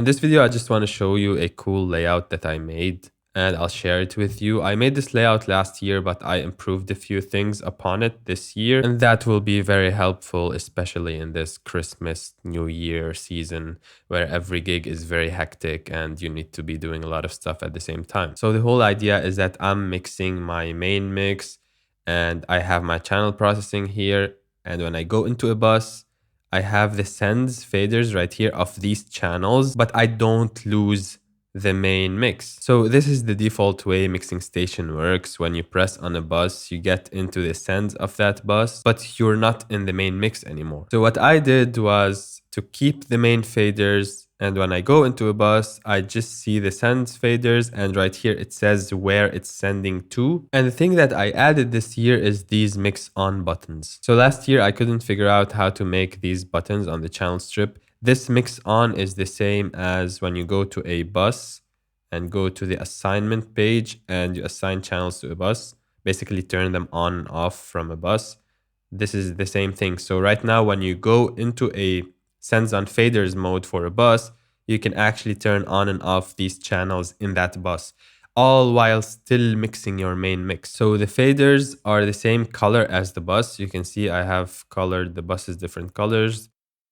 In this video, I just want to show you a cool layout that I made and I'll share it with you. I made this layout last year, but I improved a few things upon it this year, and that will be very helpful, especially in this Christmas, New Year season where every gig is very hectic and you need to be doing a lot of stuff at the same time. So the whole idea is that I'm mixing my main mix and I have my channel processing here. And when I go into a bus, I have the sends faders right here of these channels, but I don't lose the main mix. So this is the default way mixing station works. When you press on a bus, you get into the sends of that bus, but you're not in the main mix anymore. So what I did was to keep the main faders, and when I go into a bus, I just see the sends faders, and right here it says where it's sending to. And the thing that I added this year is these mix on buttons. So last year I couldn't figure out how to make these buttons on the channel strip. This mix on is the same as when you go to a bus and go to the assignment page and you assign channels to a bus, basically turn them on and off from a bus. This is the same thing. So right now, when you go into a sends on faders mode for a bus, you can actually turn on and off these channels in that bus, all while still mixing your main mix. So the faders are the same color as the bus. You can see I have colored the buses different colors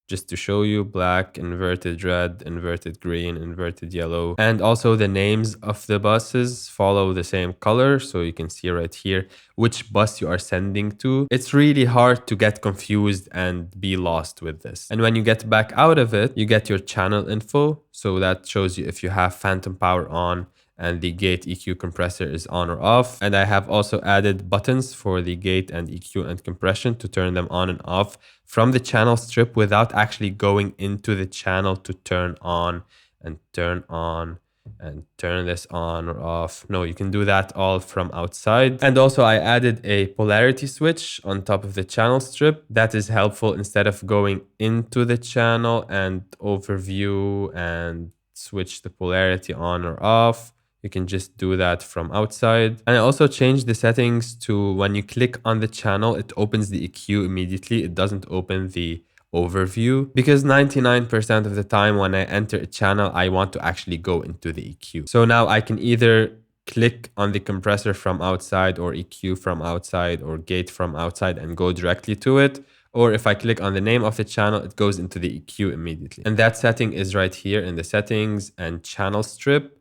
just to show you: black, inverted red, inverted green, inverted yellow. And also the names of the buses follow the same color. So you can see right here which bus you are sending to. It's really hard to get confused and be lost with this. And when you get back out of it, you get your channel info. So that shows you if you have phantom power on and the gate EQ compressor is on or off. And I have also added buttons for the gate and EQ and compression to turn them on and off from the channel strip without actually going into the channel to turn on and turn this on or off. No, you can do that all from outside. And also I added a polarity switch on top of the channel strip. That is helpful instead of going into the channel and overview and switch the polarity on or off. You can just do that from outside. And I also changed the settings to when you click on the channel, it opens the EQ immediately. It doesn't open the overview, because 99% of the time when I enter a channel, I want to actually go into the EQ. So now I can either click on the compressor from outside or EQ from outside or gate from outside and go directly to it. Or if I click on the name of the channel, it goes into the EQ immediately. And that setting is right here in the settings and channel strip.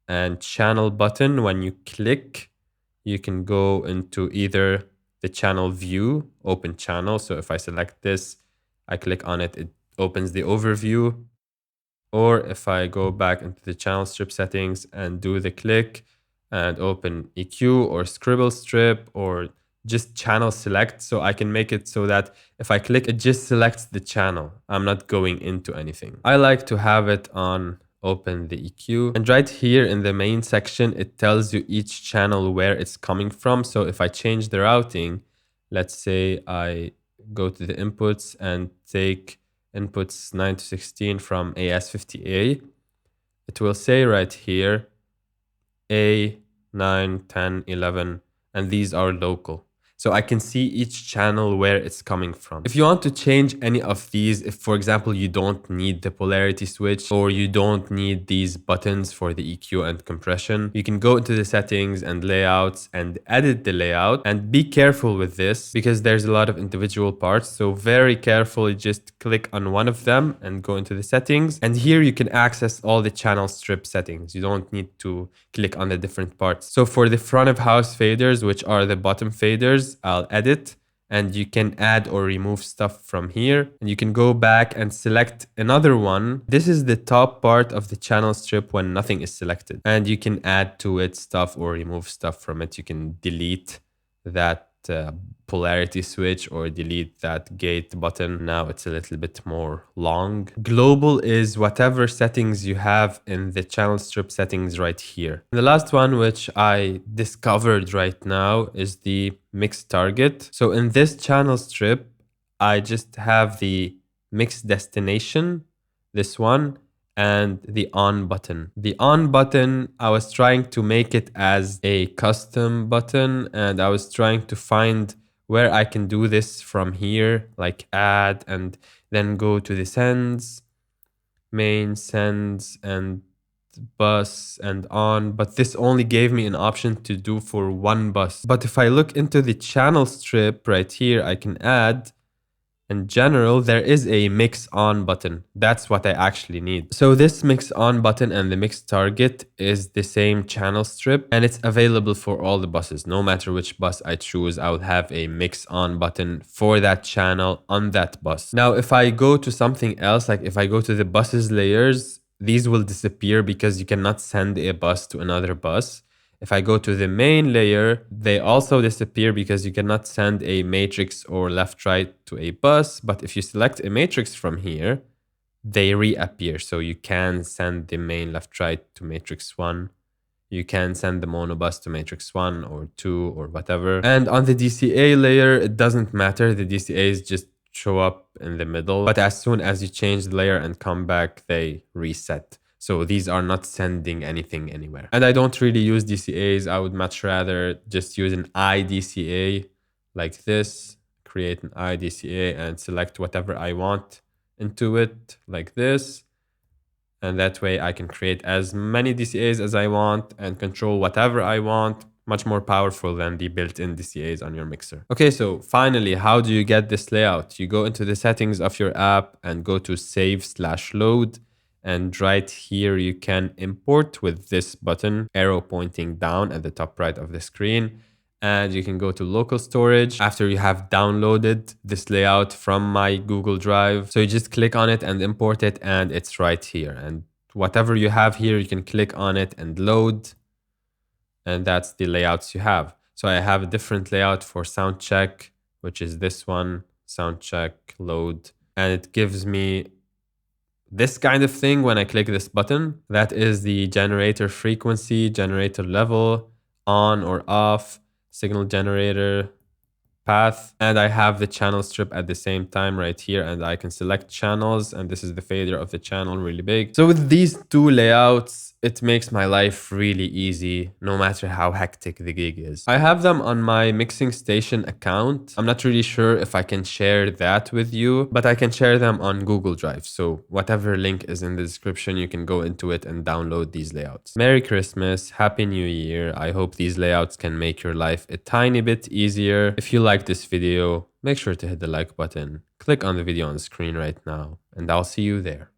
And channel button, when you click, you can go into either the channel view, open channel. So if I select this, I click on it, it opens the overview. Or if I go back into the channel strip settings and do the click and open EQ or scribble strip or just channel select. So I can make it so that if I click, it just selects the channel. I'm not going into anything. I like to have it on open the EQ. And right here in the main section, it tells you each channel where it's coming from. So if I change the routing, let's say I go to the inputs and take inputs 9 to 16 from AS50A, it will say right here A, 9, 10, 11, and these are local. So I can see each channel where it's coming from. If you want to change any of these, if for example, you don't need the polarity switch or you don't need these buttons for the EQ and compression, you can go into the settings and layouts and edit the layout. And be careful with this because there's a lot of individual parts. So very carefully just click on one of them and go into the settings. And here you can access all the channel strip settings. You don't need to click on the different parts. So for the front of house faders, which are the bottom faders, I'll edit and you can add or remove stuff from here. And you can go back and select another one. This is the top part of the channel strip when nothing is selected. And you can add to it stuff or remove stuff from it. You can delete that polarity switch or delete that gate button. Now it's a little bit more long. Global is whatever settings you have in the channel strip settings right here. And the last one, which I discovered right now, is the mix target. So in this channel strip, I just have the mix destination, this one, and the on button. The on button, I was trying to make it as a custom button, and I was trying to find where I can do this from here, like add and then go to the sends main, sends, and bus and on, but this only gave me an option to do for one bus. But if I look into the channel strip right here, I can add, in general, there is a mix on button. That's what I actually need. So this mix on button and the mix target is the same channel strip, and it's available for all the buses. No matter which bus I choose, I will have a mix on button for that channel on that bus. Now, if I go to something else, like if I go to the buses layers, these will disappear because you cannot send a bus to another bus. If I go to the main layer, they also disappear because you cannot send a matrix or left right to a bus. But if you select a matrix from here, they reappear. So you can send the main left right to matrix 1. You can send the monobus to matrix 1 or 2 or whatever. And on the DCA layer, it doesn't matter. The DCAs just show up in the middle. But as soon as you change the layer and come back, they reset. So these are not sending anything anywhere. And I don't really use DCAs. I would much rather just use an IDCA like this, create an IDCA and select whatever I want into it like this. And that way I can create as many DCAs as I want and control whatever I want. Much more powerful than the built-in DCAs on your mixer. Okay, so finally, how do you get this layout? You go into the settings of your app and go to save/load. And right here, you can import with this button, arrow pointing down at the top right of the screen. And you can go to local storage after you have downloaded this layout from my Google Drive. So you just click on it and import it, and it's right here. And whatever you have here, you can click on it and load. And that's the layouts you have. So I have a different layout for sound check, which is this one, sound check, load. And it gives me this kind of thing when I click this button. That is the generator frequency, generator level, on or off, signal generator, path, and I have the channel strip at the same time right here, and I can select channels, and this is the failure of the channel, really big. So with these two layouts, it makes my life really easy, no matter how hectic the gig is. I have them on my mixing station account. I'm not really sure if I can share that with you, but I can share them on Google Drive. So whatever link is in the description, you can go into it and download these layouts. Merry Christmas, Happy New Year. I hope these layouts can make your life a tiny bit easier. If you like this video, make sure to hit the like button. Click on the video on the screen right now, and I'll see you there.